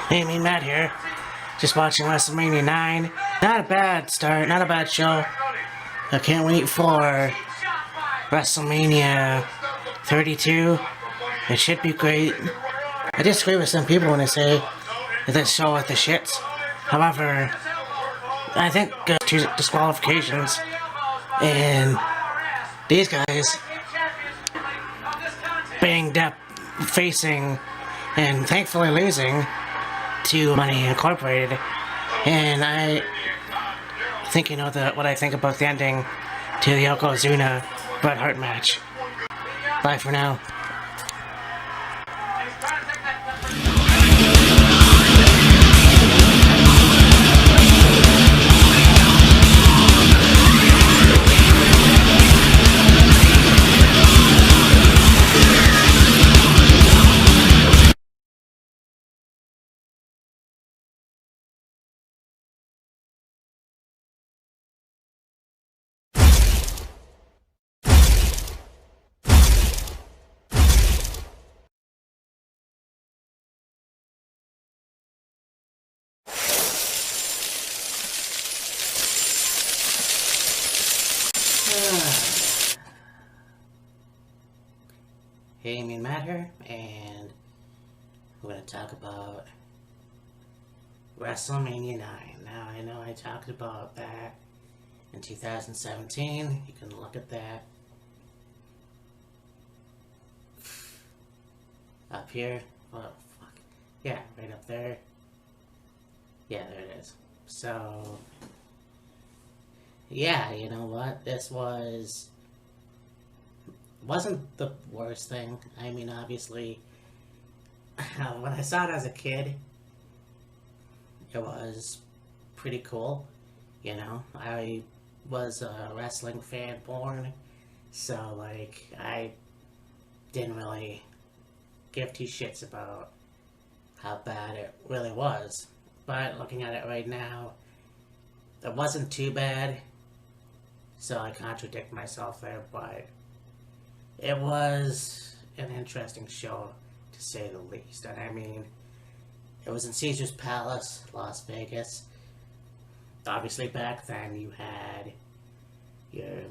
Hey, me, Matt here. Just watching Wrestlemania 9. Not a bad start, not a bad show. I can't wait for Wrestlemania 32. It should be great. I disagree with some people when they say that this show is the shits. However, I think two disqualifications and these guys banged up, facing, and thankfully losing to Money Incorporated. And I think you know what I think about the ending to the Yokozuna Bret Hart match. Bye for now. Hey, me and Matt here, and we're going to talk about WrestleMania 9. Now, I know I talked about that in 2017. You can look at that up here. Oh, fuck. Yeah, right up there. Yeah, there it is. So, yeah, you know what? This wasn't the worst thing. I mean, obviously, when I saw it as a kid, it was pretty cool. You know, I was a wrestling fan born, so, like, I didn't really give two shits about how bad it really was. But looking at it right now, it wasn't too bad, so I contradict myself there, but it was an interesting show, to say the least. And I mean, it was in Caesar's Palace, Las Vegas. Obviously, back then, you had your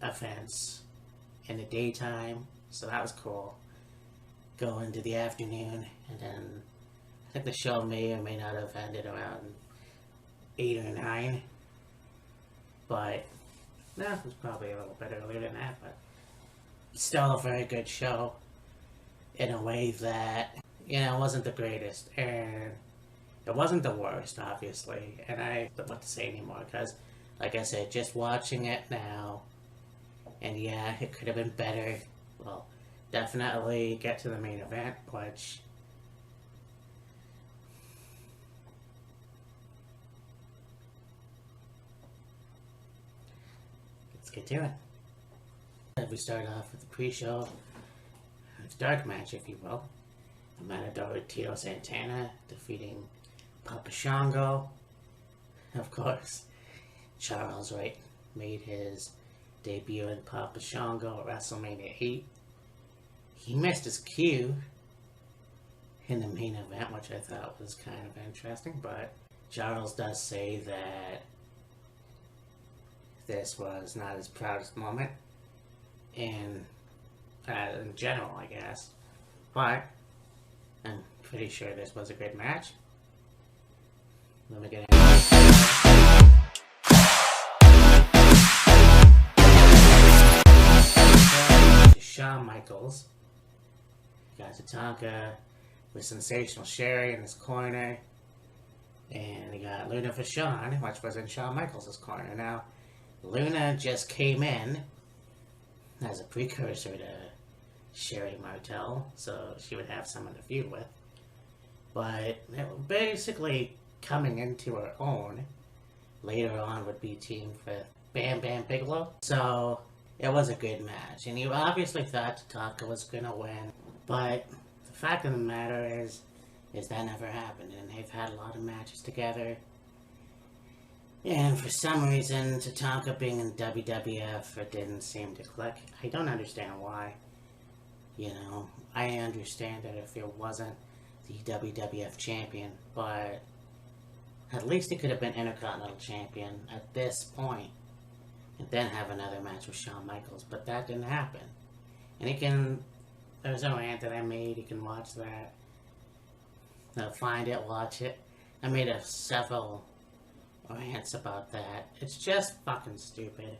events in the daytime, so that was cool. Go into the afternoon, and then I think the show may or may not have ended around 8 or 9. But, no, it was probably a little bit earlier than that, but still a very good show in a way that, you know, wasn't the greatest, and it wasn't the worst, obviously, and I don't know what to say anymore, because, like I said, just watching it now, and yeah, it could have been better. Well, definitely get to the main event, which let's get to it. We start off with the pre-show, dark match, if you will. The Matador Tito Santana defeating Papa Shango. Of course, Charles Wright made his debut in Papa Shango at WrestleMania 8. He missed his cue in the main event, which I thought was kind of interesting, but Charles does say that this was not his proudest moment in general, I guess. But I'm pretty sure this was a good match. Let me get into Shawn Michaels. You got Tatanka with Sensational Sherry in his corner. And you got Luna Vachon, which was in Shawn Michaels' corner. Now, Luna just came in as a precursor to Sherry Martel, so she would have someone to feud with. But basically coming into her own later on would be teamed with Bam Bam Bigelow. So it was a good match, and you obviously thought Tatanka was gonna win, but the fact of the matter is that never happened, and they've had a lot of matches together. And for some reason, Tatanka being in WWF, it didn't seem to click. I don't understand why. You know, I understand that if it wasn't the WWF champion, but at least he could have been Intercontinental champion at this point, and then have another match with Shawn Michaels, but that didn't happen. And there's a rant that I made, you can watch that. Find it, watch it. I made several rants about that. It's just fucking stupid.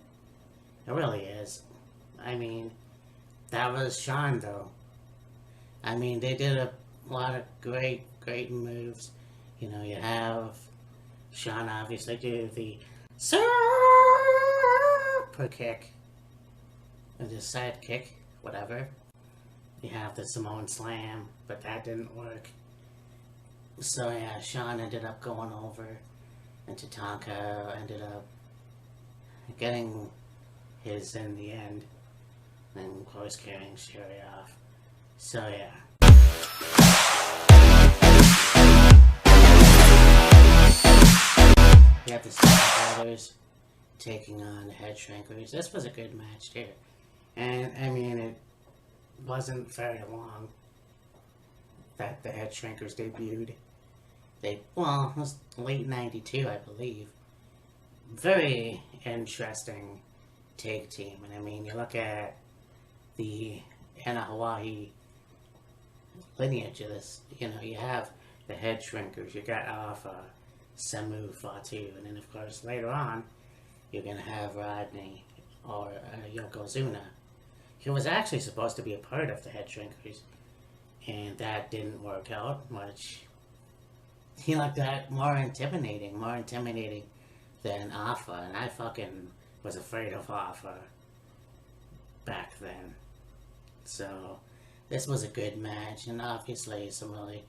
It really is. I mean, that was Shawn, though. I mean, they did a lot of great moves. You know, you have Shawn obviously do the super kick, or the side kick, whatever. You have the Samoan slam, but that didn't work. So yeah, Shawn ended up going over, and Tatanka ended up getting his in the end, and of course carrying Sherry off. So yeah. You have the Steiner brothers taking on the Head Shrinkers. This was a good match too. And I mean, it wasn't very long that the Head Shrinkers debuted. It was late 92, I believe. Very interesting tag team. And I mean, you look at the Hawaii lineage of this, you know, you have the Head Shrinkers, you got Alpha, Samu, Fatu, and then of course later on, you're going to have Rodney or Yokozuna. He was actually supposed to be a part of the Head Shrinkers, and that didn't work out much. He looked that more intimidating than Alpha, and I fucking was afraid of Alpha back then. So, this was a good match, and obviously some really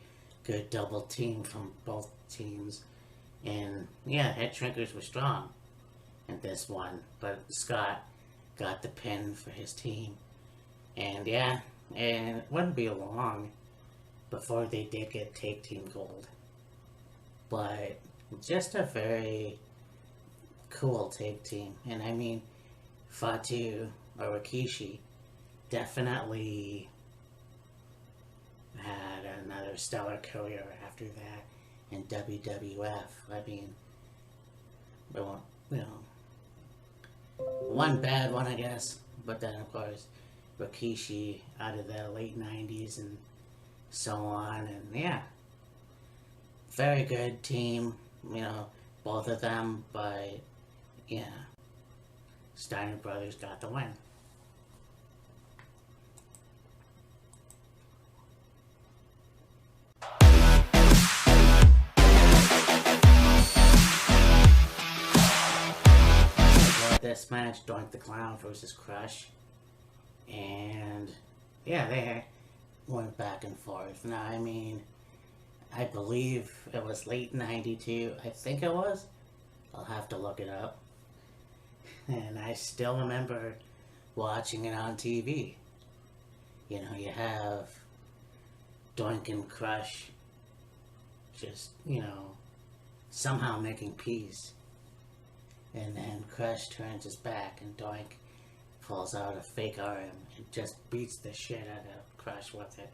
good double team from both teams. And yeah, Head Shrinkers were strong in this one, but Scott got the pin for his team. And yeah, and it wouldn't be long before they did get tag team gold. But just a very cool tag team. And I mean, Fatu or Rikishi definitely had another stellar career after that in WWF. I mean, well, you know, one bad one, I guess. But then, of course, Rikishi out of the late 90s and so on. And yeah, very good team, you know, both of them. But yeah, Steiner brothers got the win. This match, Doink the Clown versus Crush, and yeah, they went back and forth. Now, I mean, I believe it was late 92, I think it was. I'll have to look it up. And I still remember watching it on TV. You know, you have Doink and Crush just, you know, somehow making peace. And then Crush turns his back and Doink pulls out a fake arm and just beats the shit out of Crush with it.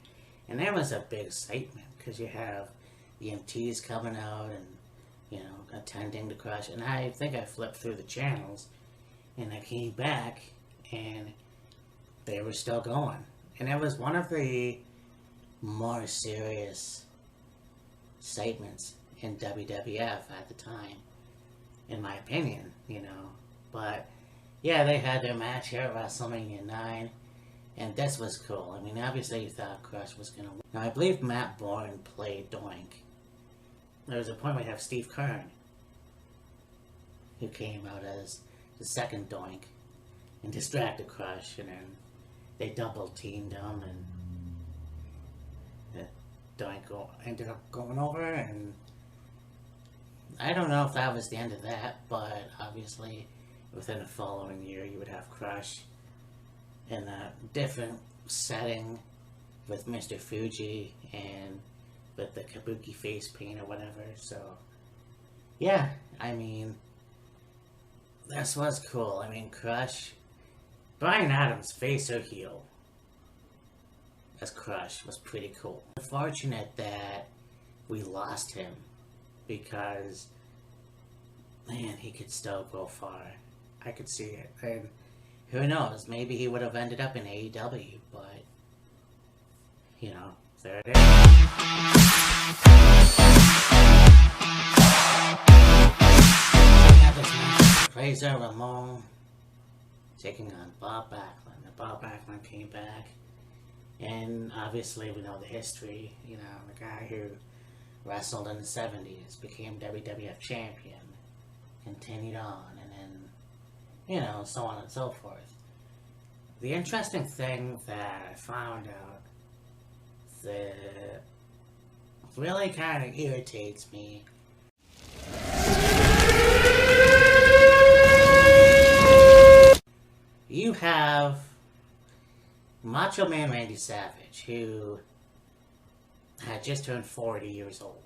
And there was a big excitement because you have EMTs coming out and, you know, attending to Crush. And I think I flipped through the channels and I came back and they were still going. And it was one of the more serious segments in WWF at the time, in my opinion, you know. But yeah, they had their match here at WrestleMania 9, and this was cool. I mean, obviously you thought Crush was going to win. Now, I believe Matt Bourne played Doink. There was a point where we have Steve Kern, who came out as the second Doink and distracted Crush, and then they double teamed him, and Doink ended up going over, and I don't know if that was the end of that, but obviously within the following year you would have Crush in a different setting with Mr. Fuji and with the kabuki face paint or whatever. So yeah, I mean, this was cool. I mean, Crush, Bryan Adams, face or heel? as Crush was pretty cool. Unfortunate that we lost him because, man, he could still go far. I could see it. And who knows, maybe he would have ended up in AEW, but, you know, there it is. We have this match, Razor Ramon taking on Bob Backlund. And Bob Backlund came back, and obviously we know the history, you know, the guy who wrestled in the 70s, became WWF champion, continued on, and then, you know, so on and so forth. The interesting thing that I found out that really kind of irritates me you have Macho Man Randy Savage, who had just turned 40 years old.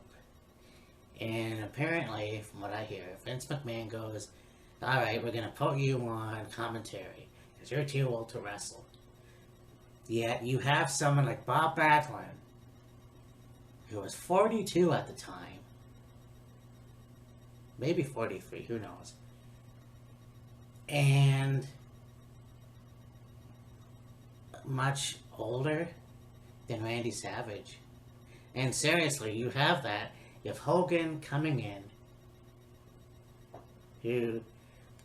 And apparently, from what I hear, Vince McMahon goes, alright, we're going to put you on commentary, because you're too old to wrestle. Yet, you have someone like Bob Backlund, who was 42 at the time. Maybe 43, who knows. And much older than Randy Savage. And seriously, you have that. You have Hogan coming in, who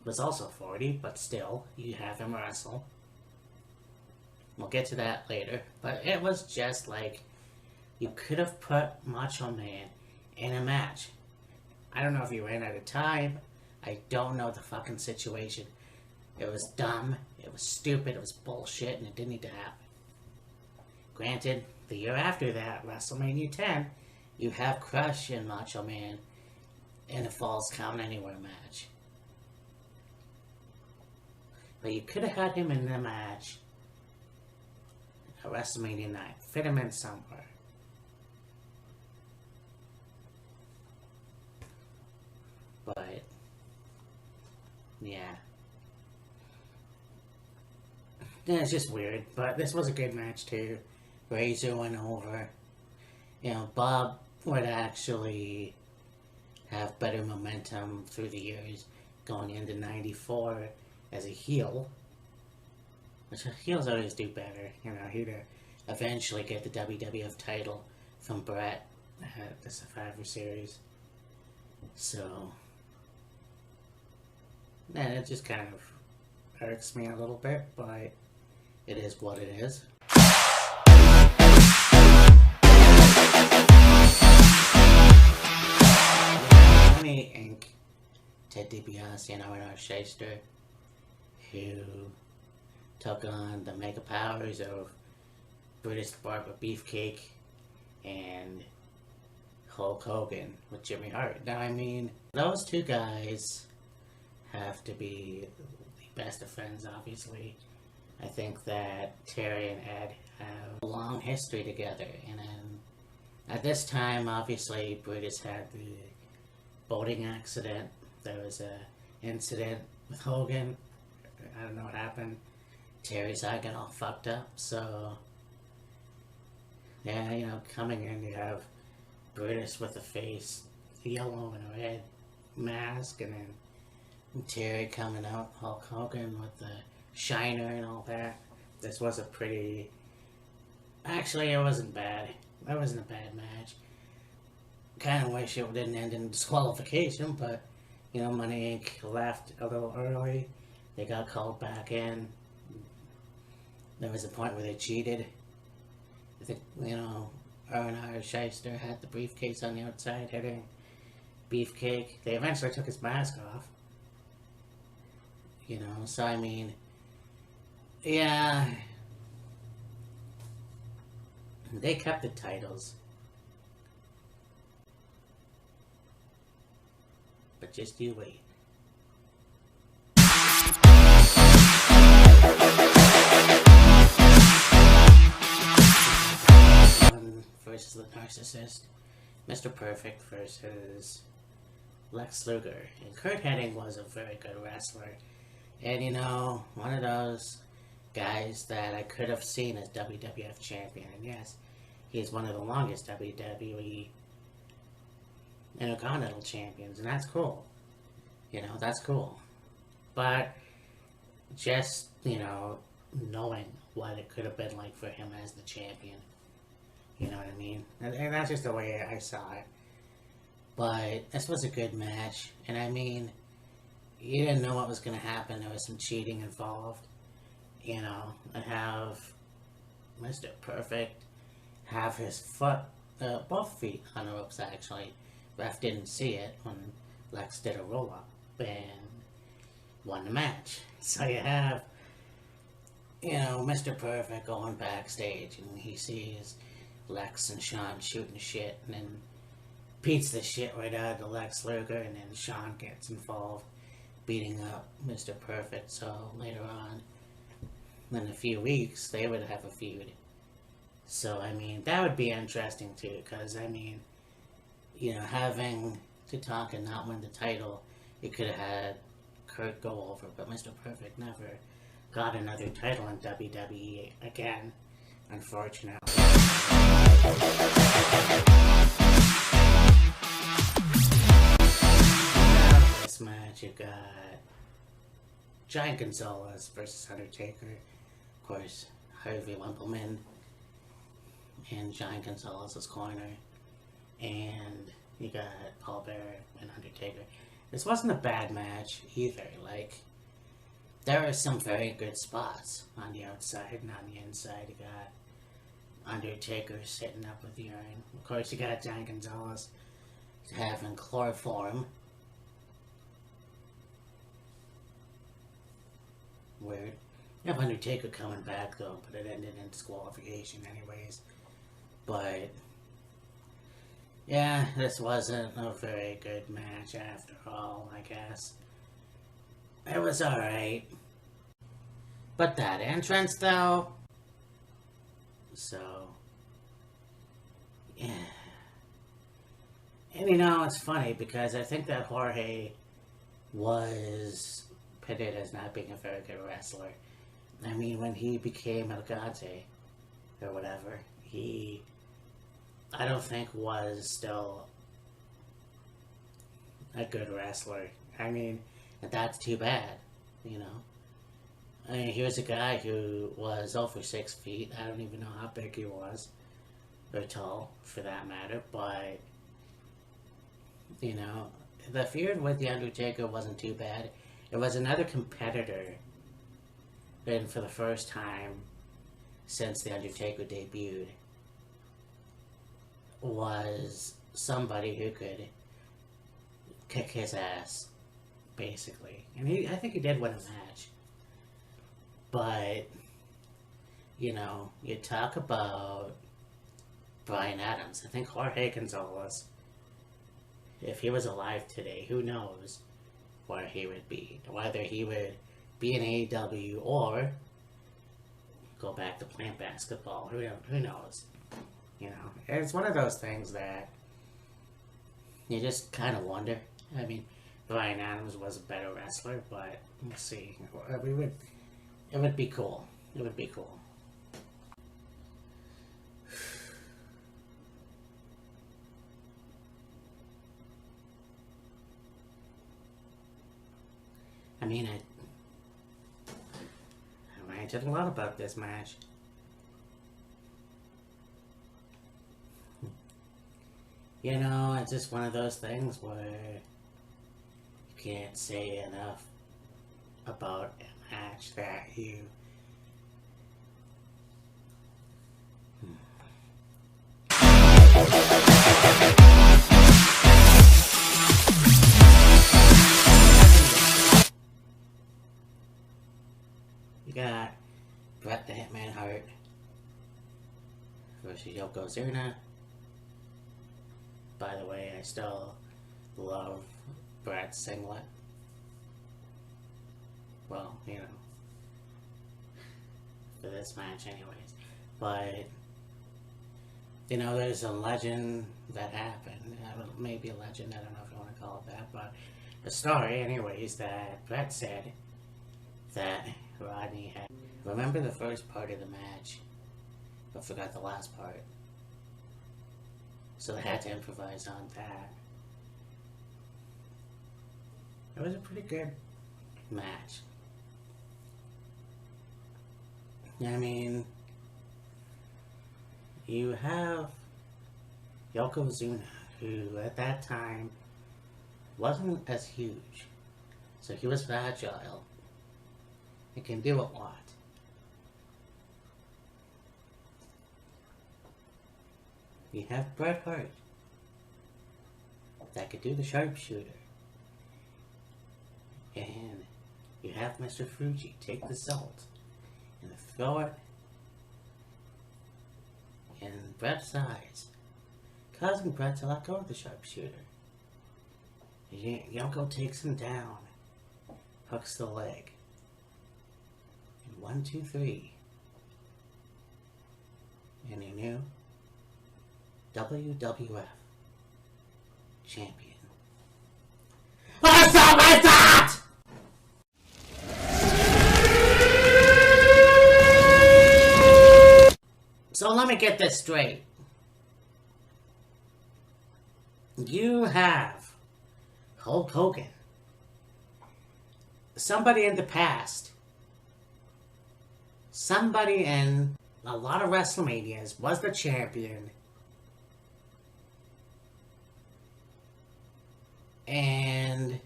was also 40, but still, you have him wrestle. We'll get to that later. But it was just like, you could have put Macho Man in a match. I don't know if you ran out of time. I don't know the fucking situation. It was dumb, it was stupid, it was bullshit, and it didn't need to happen. Granted, the year after that, WrestleMania 10, you have Crush and Macho Man in a Falls Count Anywhere match. But you could have had him in the match at WrestleMania 9. Fit him in somewhere. But, yeah. Yeah, it's just weird, but this was a good match too. Razor went over. You know, Bob would actually have better momentum through the years going into 94 as a heel. Which heels always do better. You know, he'd eventually get the WWF title from Brett at the Survivor Series. So, yeah, it just kind of irks me a little bit, but it is what it is. Money Inc. Ted DiBiase and R&R Shyster, who took on the mega powers of British Barber Beefcake and Hulk Hogan with Jimmy Hart. Now, I mean, those two guys have to be the best of friends, obviously. I think that Terry and Ed have a long history together, and then at this time, obviously, Brutus had the boating accident. There was a incident with Hogan. I don't know what happened. Terry's eye got all fucked up, so yeah, you know, coming in, you have Brutus with the face, yellow and red mask, and then Terry coming out, Hulk Hogan with the shiner and all that. This was a pretty... Actually, it wasn't bad. It wasn't a bad match. Kind of wish it didn't end in disqualification, but, you know, Money Inc. left a little early. They got called back in. There was a point where they cheated. I think, you know, R&R Shyster had the briefcase on the outside hitting Beefcake. They eventually took his mask off. You know, so I mean... Yeah, they kept the titles, but just you wait. One versus the Narcissist, Mr. Perfect versus Lex Luger, and Kurt Hennig was a very good wrestler, and you know, one of those guys that I could have seen as WWF champion. And yes, he's one of the longest WWE Intercontinental champions, and that's cool. You know, that's cool. But just, knowing what it could have been like for him as the champion. You know what I mean? And that's just the way I saw it. But this was a good match. And I mean, you didn't know what was going to happen. There was some cheating involved. And have Mr. Perfect have his foot, both feet on the ropes actually. Ref didn't see it when Lex did a roll up and won the match. So you have, Mr. Perfect going backstage and he sees Lex and Shawn shooting shit and then beats the shit right out of Lex Luger, and then Shawn gets involved beating up Mr. Perfect. So later on, in a few weeks, they would have a feud. So, I mean, that would be interesting too, because, I mean, having to talk and not win the title, you could have had Kurt go over, but Mr. Perfect never got another title in WWE again, unfortunately. Now this match, you got Giant Gonzalez versus Undertaker. Of course, Harvey Wimpleman in Giant Gonzalez's corner. And you got Paul Bearer and Undertaker. This wasn't a bad match either. Like, there are some very good spots on the outside and on the inside. You got Undertaker sitting up with the urn. Of course, you got Giant Gonzalez having chloroform. Weird. You have Undertaker coming back though, but it ended in disqualification anyways. But yeah, this wasn't a very good match after all, I guess. It was alright. But that entrance though, so yeah. And it's funny because I think that Jorge was pitted as not being a very good wrestler. I mean, when he became El Gante, or whatever, I don't think was still a good wrestler. I mean, and that's too bad, I mean, he was a guy who was over 6 feet. I don't even know how big he was, or tall, for that matter, but, the feud with The Undertaker wasn't too bad. It was another competitor, and for the first time since The Undertaker debuted, was somebody who could kick his ass, basically. And I think he did win a match. But, you talk about Bryan Adams. I think Jorge Gonzalez, if he was alive today, who knows where he would be. Whether he would be in AEW or go back to playing basketball. Who knows? It's one of those things that you just kind of wonder. I mean, Bryan Adams was a better wrestler, but we'll see. It would be cool. It would be cool. I mean, I ranted a lot about this match. It's just one of those things where you can't say enough about a match that you got Bret the Hitman Hart versus Yokozuna. By the way, I still love Bret's singlet. Well, for this match anyways. But, there's a legend that happened. Maybe a legend, I don't know if you want to call it that, but a story anyways that Bret said that Rodney had. Remember the first part of the match, but forgot the last part. So they had to improvise on that. It was a pretty good match. I mean, you have Yokozuna, who at that time wasn't as huge, so he was fragile. He can do a lot. You have Bret Hart that could do the sharpshooter. And you have Mr. Fuji take the salt and throw it in Bret's eyes, causing Bret to let go of the sharpshooter. Yoko takes him down, hooks the leg. And 1, 2, 3. And he knew WWF champion. What's up with that? So let me get this straight. You have Hulk Hogan, somebody in the past, somebody in a lot of WrestleManias was the champion, and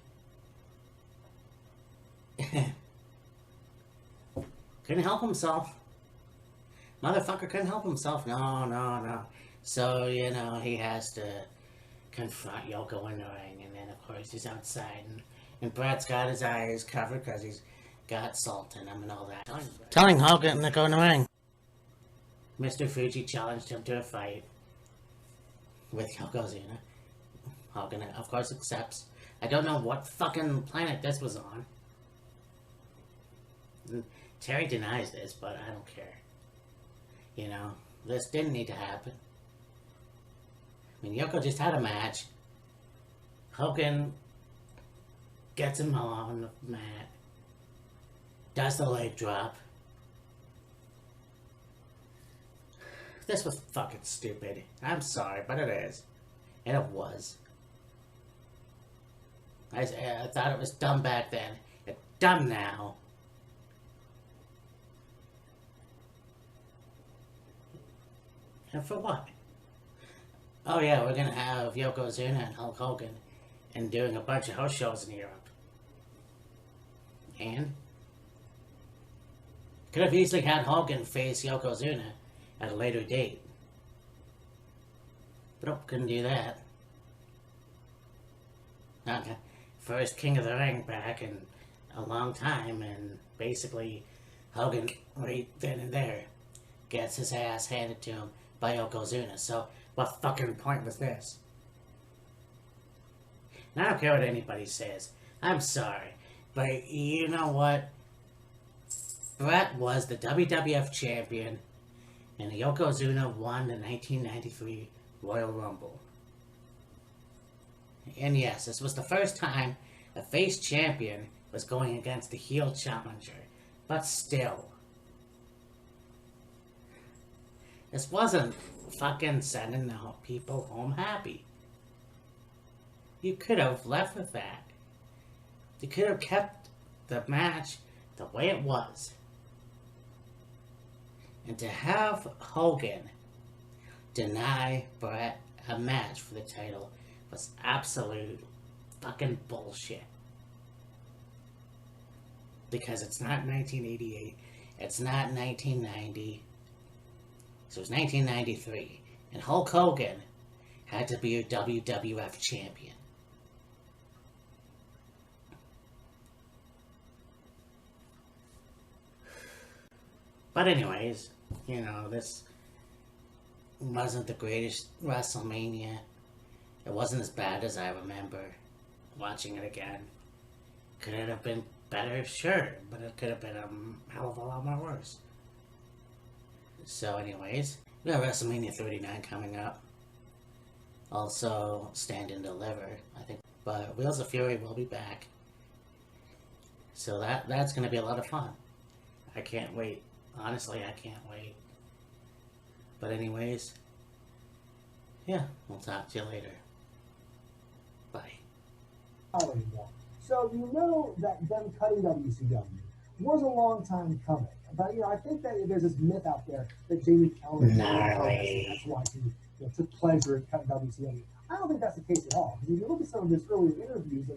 couldn't help himself. Motherfucker couldn't help himself. No. So, you know, he has to confront Yoko in the ring, and then of course he's outside, and Bret's got his eyes covered because he's got salt in him and all that. Telling Hogan to go in the ring. Mr. Fuji challenged him to a fight with Yokozuna. Hogan, of course, accepts. I don't know what fucking planet this was on. Terry denies this, but I don't care. You know, this didn't need to happen. I mean, Yoko just had a match. Hogan gets him on the mat. Does the leg drop. This was fucking stupid. I'm sorry, but it is. And it was. I thought it was dumb back then. It's dumb now. And for what? Oh yeah, we're gonna have Yokozuna and Hulk Hogan and doing a bunch of house shows in Europe. And could have easily had Hogan face Yokozuna at a later date. But nope, couldn't do that. Okay. First King of the Ring back in a long time, and basically Hogan right then and there gets his ass handed to him by Yokozuna. So what fucking point was this? And I don't care what anybody says. I'm sorry, but you know what? Bret was the WWF champion, and Yokozuna won the 1993 Royal Rumble. And yes, this was the first time a face champion was going against a heel challenger. But still, this wasn't fucking sending the people home happy. You could have left with that. You could have kept the match the way it was. And to have Hogan deny Bret a match for the title was absolute fucking bullshit. Because it's not 1988, it's not 1990, so it's 1993, and Hulk Hogan had to be your WWF champion. But anyways, you know, this wasn't the greatest WrestleMania. It wasn't as bad as I remember watching it again. Could it have been better? Sure, but it could have been a hell of a lot more worse. So anyways, we got WrestleMania 39 coming up. Also, Stand and Deliver, I think. But Wheels of Fury will be back. So that's going to be a lot of fun. I can't wait. Honestly, I can't wait. But anyways, yeah, we'll talk to you later. Bye. So you know that them cutting WCW was a long time coming. But I think that there's this myth out there that Jamie Keller Gnarly. that's why he took pleasure in cutting WCW. I don't think that's the case at all. Because if you look at some of his earlier interviews, like